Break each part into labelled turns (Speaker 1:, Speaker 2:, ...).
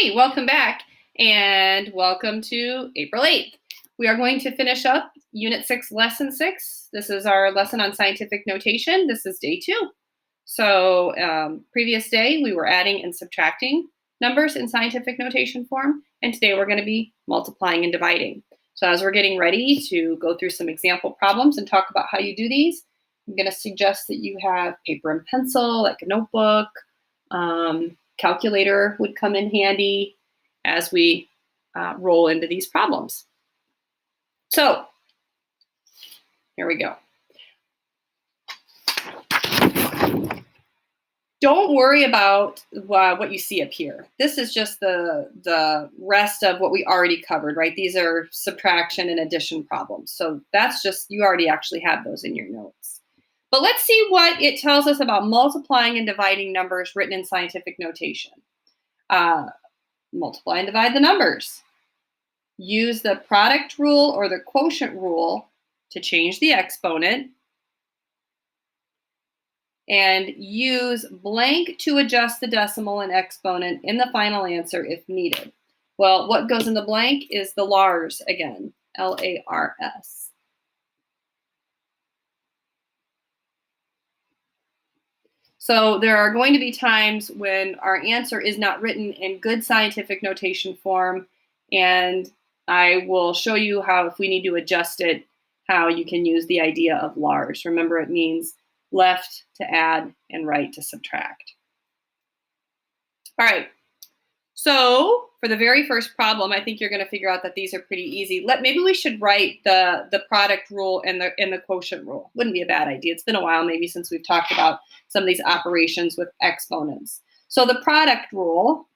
Speaker 1: Hey, welcome back and welcome to April 8th. We are going to finish up Unit 6, Lesson 6. This is our lesson on scientific notation. This is day 2. So previous day we were adding and subtracting numbers in scientific notation form, and today we're going to be multiplying and dividing. So as we're getting ready to go through some example problems and talk about how you do these, I'm going to suggest that you have paper and pencil, like a notebook. Calculator would come in handy as we roll into these problems. So here we go. Don't worry about what you see up here. This is just the rest of what we already covered, right? These are subtraction and addition problems. So that's just, you already actually have those in your notes. But let's see what it tells us about multiplying and dividing numbers written in scientific notation. Multiply and divide the numbers. Use the product rule or the quotient rule to change the exponent. And use blank to adjust the decimal and exponent in the final answer if needed. Well, what goes in the blank is the Lars again, L-A-R-S. So there are going to be times when our answer is not written in good scientific notation form, and I will show you how, if we need to adjust it, how you can use the idea of Lars. Remember, it means left to add and right to subtract. All right, so for the very first problem, I think you're going to figure out that these are pretty easy. Maybe we should write the product rule and the quotient rule. Wouldn't be a bad idea. It's been a while maybe since we've talked about some of these operations with exponents. So the product rule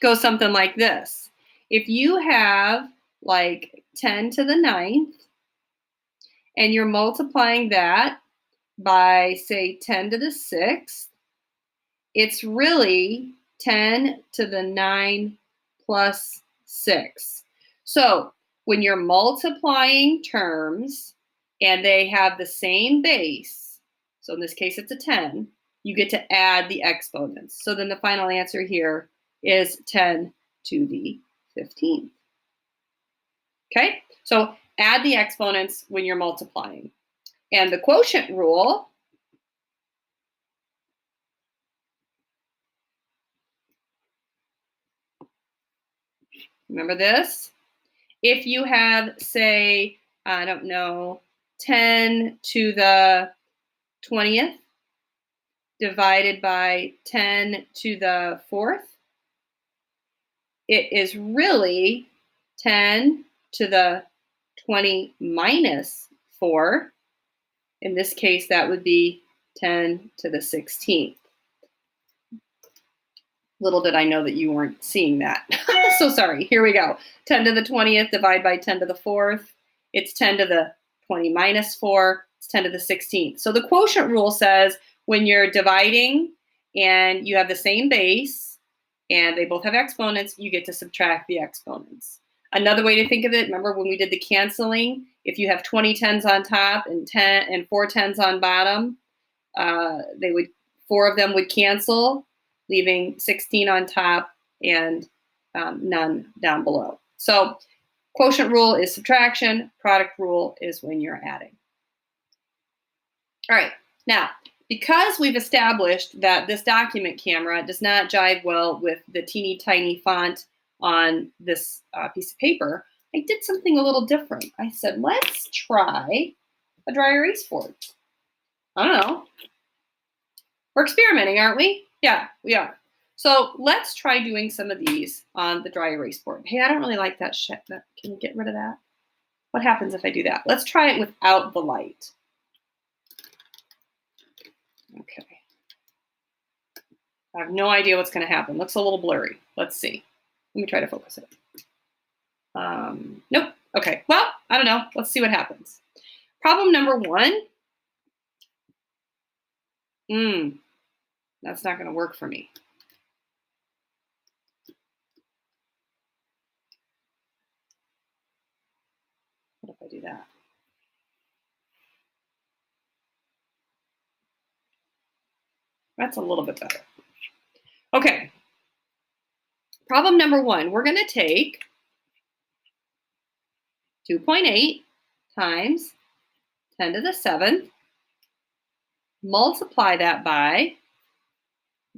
Speaker 1: goes something like this. If you have like 10 to the 9th, and you're multiplying that by, say, 10 to the 6th, it's really 10 to the 9 plus 6. So when you're multiplying terms and they have the same base, so in this case it's a 10, you get to add the exponents. So then the final answer here is 10 to the 15th. Okay, so add the exponents when you're multiplying. And the quotient rule remember this? If you have, say, I don't know, 10 to the 20th divided by 10 to the 4th, it is really 10 to the 20 minus 4. In this case, that would be 10 to the 16th. Little did I know that you weren't seeing that. So sorry, here we go. 10 to the 20th divided by 10 to the 4th. It's 10 to the 20 minus 4. It's 10 to the 16th. So the quotient rule says when you're dividing and you have the same base and they both have exponents, you get to subtract the exponents. Another way to think of it, remember when we did the canceling, if you have 20 tens on top and 4 tens on bottom, 4 of them would cancel, leaving 16 on top and none down below. So quotient rule is subtraction, product rule is when you're adding. All right, now, because we've established that this document camera does not jive well with the teeny tiny font on this piece of paper, I did something a little different. I said, let's try a dry erase board. I don't know. We're experimenting, aren't we? Yeah, we are. So let's try doing some of these on the dry erase board. Hey, I don't really like that shit. Can you get rid of that? What happens if I do that? Let's try it without the light. Okay. I have no idea what's going to happen. Looks a little blurry. Let's see. Let me try to focus it. Nope. Okay. Well, I don't know. Let's see what happens. Problem number 1. That's not going to work for me. What if I do that? That's a little bit better. Okay. Problem number 1. We're going to take 2.8 times 10 to the 7th, multiply that by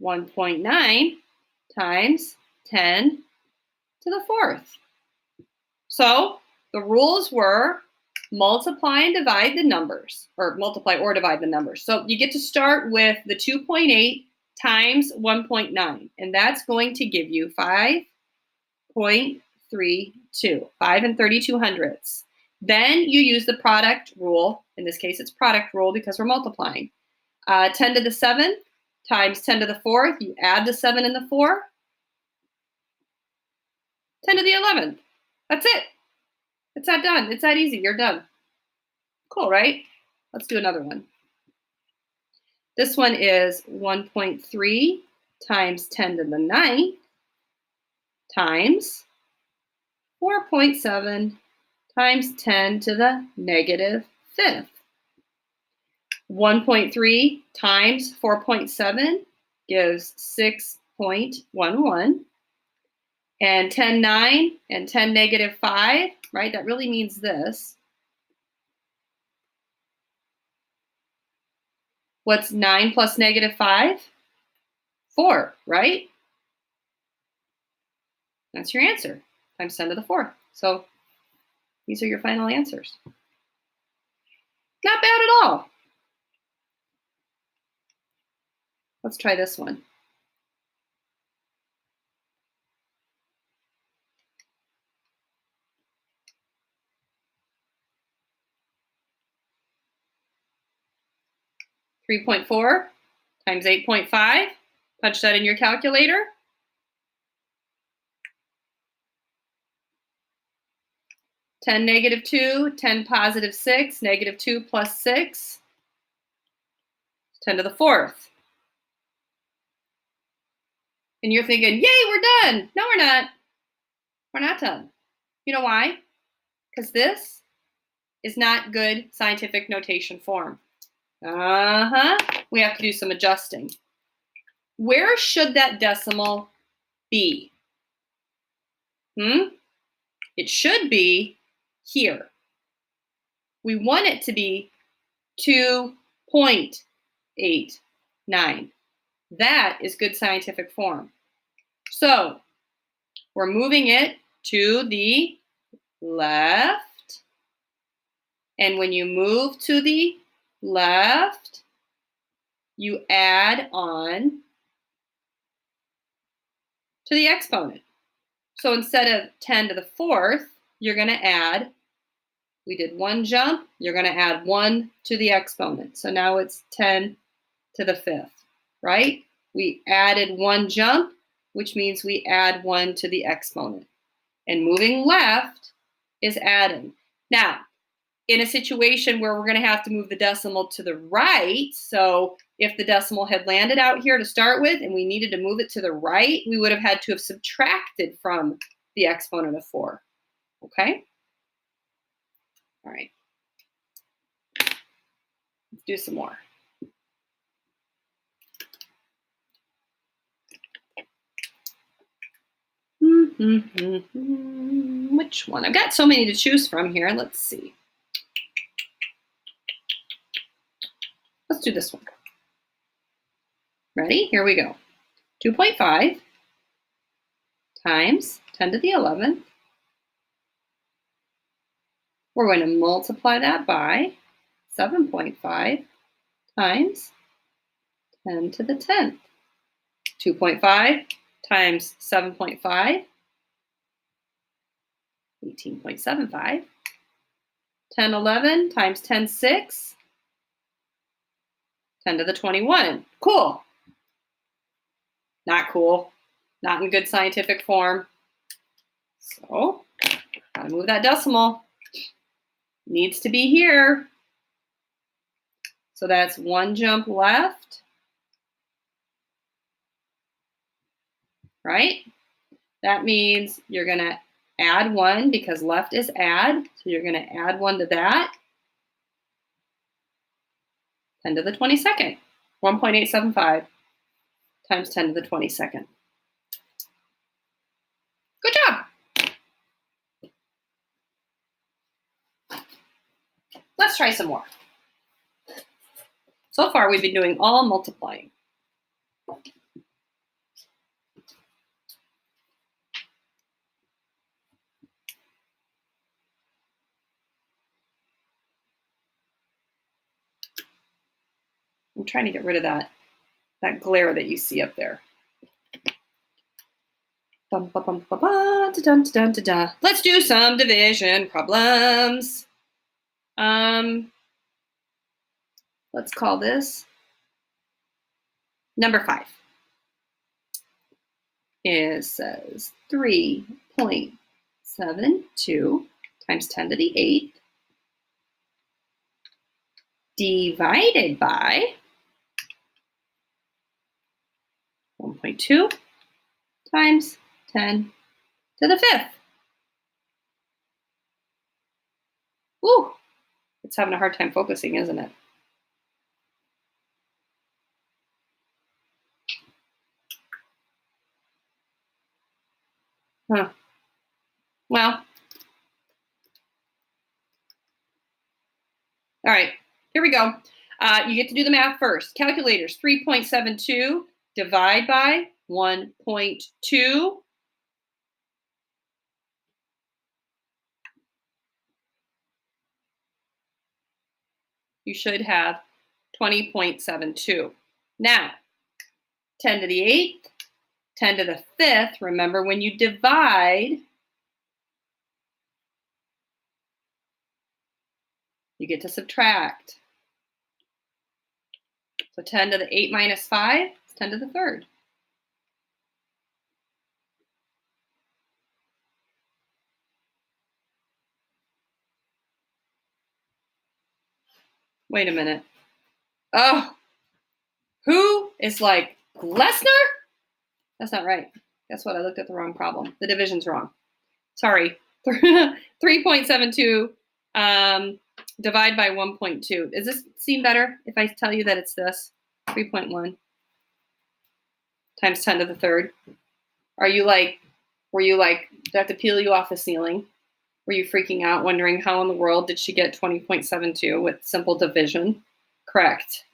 Speaker 1: 1.9 times 10 to the 4th. So the rules were multiply and divide the numbers, or multiply or divide the numbers. So you get to start with the 2.8 times 1.9, and that's going to give you 5.32, 5 and 32 hundredths. Then you use the product rule. In this case, it's product rule because we're multiplying. 10 to the 7th times 10 to the 4th, you add the 7 and the 4. 10 to the 11th. That's it. It's that done. It's that easy. You're done. Cool, right? Let's do another one. This one is 1.3 times 10 to the 9th times 4.7 times 10 to the negative 5th. 1.3 times 4.7 gives 6.11. And 10 9 and 10 negative 5, right? That really means this. What's 9 plus negative 5? 4, right? That's your answer, times 10 to the 4th. So these are your final answers. Not bad at all. Let's try this one. $3.4 times 8.5. Punch that in your calculator. 10 negative 2, 10 positive 6, negative 2 plus 6, 10 to the 4th. And you're thinking, yay, we're done. No, we're not. We're not done. You know why? Because this is not good scientific notation form. We have to do some adjusting. Where should that decimal be? It should be here. We want it to be 2.89. That is good scientific form. So we're moving it to the left. And when you move to the left, you add on to the exponent. So instead of 10 to the 4th, you're going to add, we did one jump, you're going to add 1 to the exponent. So now it's 10 to the 5th, right? We added one jump, which means we add 1 to the exponent. And moving left is adding. Now, in a situation where we're going to have to move the decimal to the right, so if the decimal had landed out here to start with and we needed to move it to the right, we would have had to have subtracted from the exponent of 4. Okay? All right. Let's do some more. Which one? I've got so many to choose from here. Let's see. Let's do this one. Ready? Here we go. 2.5 times 10 to the 11th. We're going to multiply that by 7.5 times 10 to the 10th. 2.5 times 7.5, 18.75. 10 11 times 10 6, 10 to the 21. Cool. Not cool. Not in good scientific form. So, gotta move that decimal. Needs to be here. So that's one jump left. Right? That means you're going to add 1 because left is add. So you're going to add 1 to that. 10 to the 22nd. 1.875. times 10 to the 22nd. Good job. Let's try some more. So far, we've been doing all multiplying. I'm trying to get rid of that glare that you see up there. Let's do some division problems. Let's call this number 5. It says 3.72 times 10 to the 8th divided by 1.2 times 10 to the 5th. Ooh, it's having a hard time focusing, isn't it? Huh. Well, all right, here we go. You get to do the math first. Calculators, 3.72 divide by 1.2. You should have 20.72. Now, 10 to the 8th, 10 to the 5th. Remember, when you divide, you get to subtract. So 10 to the 8 minus 5 is 10 to the 3rd. Wait a minute. Oh, who is like Glessner? That's not right. Guess what? I looked at the wrong problem. The division's wrong. Sorry. 3.72 divide by 1.2. Does this seem better if I tell you that it's this? 3.1 times 10 to the 3rd. Were you like, did I have to peel you off the ceiling? Were you freaking out, wondering how in the world did she get 20.72 with simple division? Correct.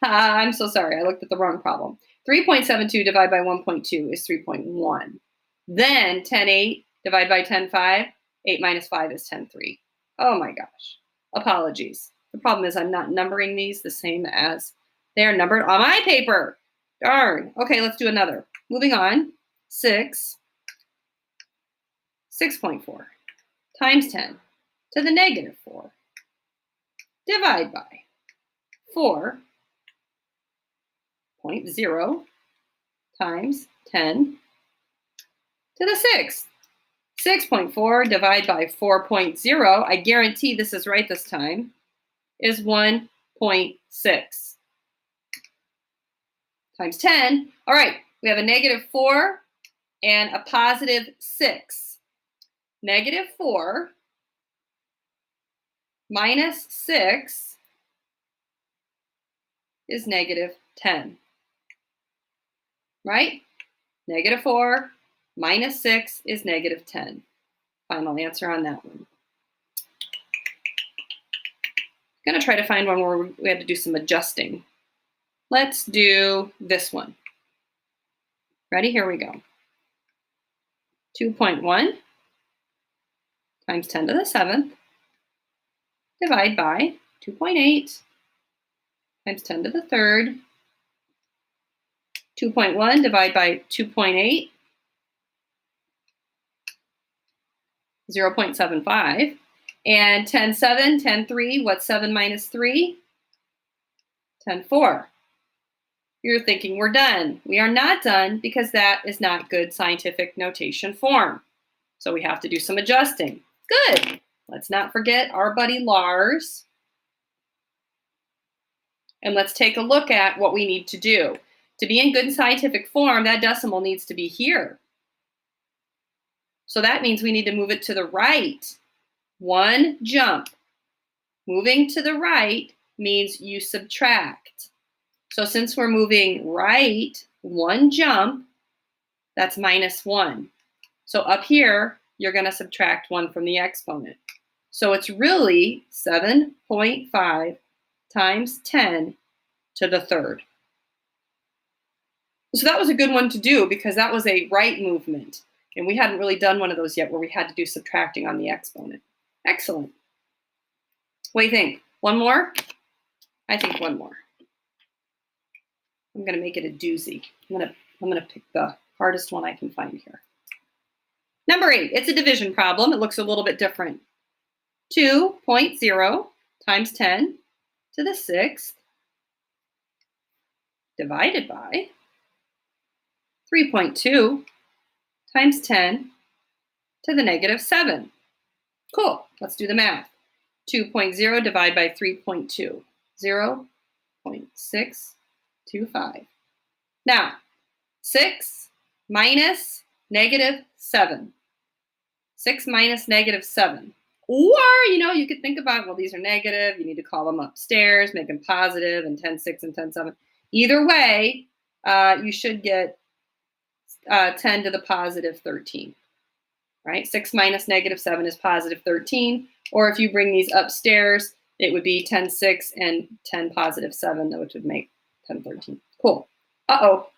Speaker 1: I'm so sorry. I looked at the wrong problem. 3.72 divided by 1.2 is 3.1. Then 10.8 divided by 10.5. 8 minus 5 is 10.3. Oh my gosh. Apologies. The problem is I'm not numbering these the same as they are numbered on my paper. Darn. Okay, let's do another. Moving on. 6.4 times 10 to the negative 4. Divide by 4.0 times 10 to the 6th. 6.4 divided by 4.0, I guarantee this is right this time, is 1.6 times 10. All right, we have a negative 4 and a positive 6. Negative 4 minus 6 is negative 10, right? Negative 4 minus 6 is negative 10. Final answer on that one. I'm going to try to find one where we had to do some adjusting. Let's do this one. Ready? Here we go. 2.1 times 10 to the 7th divide by 2.8 times 10 to the 3rd. 2.1 divide by 2.8, 0.75. And 10.7, 10.3, what's 7 minus 3? 10.4. You're thinking we're done. We are not done because that is not good scientific notation form. So we have to do some adjusting. Good. Let's not forget our buddy Lars. And let's take a look at what we need to do. To be in good scientific form, that decimal needs to be here. So that means we need to move it to the right. One jump. Moving to the right means you subtract. So since we're moving right one jump, that's -1. So up here, you're going to subtract 1 from the exponent. So it's really 7.5 times 10 to the third. So that was a good one to do because that was a right movement. And we hadn't really done one of those yet where we had to do subtracting on the exponent. Excellent. What do you think? One more? I think one more. I'm going to make it a doozy. I'm going to pick the hardest one I can find here. Number 8, it's a division problem. It looks a little bit different. 2.0 times 10 to the 6th divided by 3.2 times 10 to the -7. Cool, let's do the math. 2.0 divided by 3.2, 0.625. Now, 6 minus -7. 6 minus -7. Or, you could think about, well, these are negative. You need to call them upstairs, make them positive, and 10.6 and 10.7. Either way, you should get 10 to the +13. Right? 6 minus -7 is +13. Or if you bring these upstairs, it would be 10.6 and 10 +7, which would make 10.13. Cool. Uh-oh.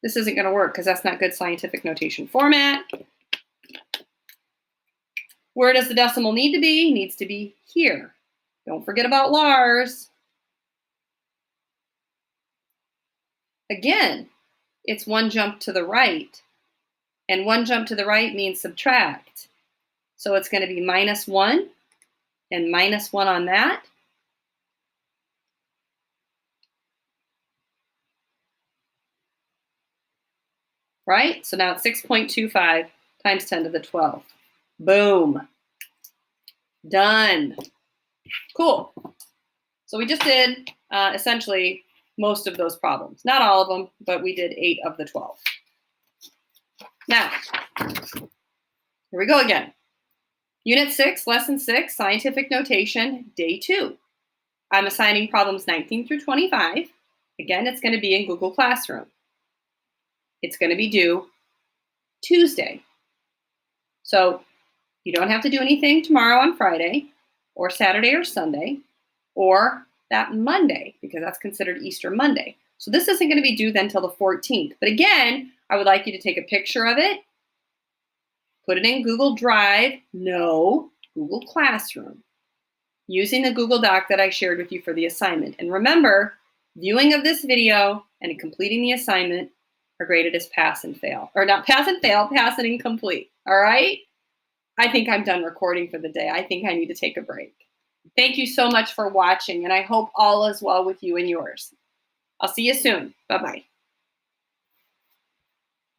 Speaker 1: This isn't going to work because that's not good scientific notation format. Where does the decimal need to be? It needs to be here. Don't forget about Lars. Again, it's one jump to the right. And one jump to the right means subtract. So it's going to be -1 and -1 on that. Right? So now it's 6.25 times 10 to the 12th. Boom. Done. Cool. So we just did essentially most of those problems. Not all of them, but we did 8 of the 12. Now, here we go again. Unit 6, Lesson 6, Scientific Notation, Day 2. I'm assigning problems 19 through 25. Again, it's going to be in Google Classroom. It's going to be due Tuesday. So you don't have to do anything tomorrow on Friday, or Saturday or Sunday, or that Monday, because that's considered Easter Monday. So this isn't going to be due then till the 14th. But again, I would like you to take a picture of it, put it in Google Drive, no, Google Classroom, using the Google Doc that I shared with you for the assignment. And remember, viewing of this video and completing the assignment are graded as pass and fail. Or not pass and fail, pass and incomplete. All right? I think I'm done recording for the day. I think I need to take a break. Thank you so much for watching, and I hope all is well with you and yours. I'll see you soon. Bye-bye.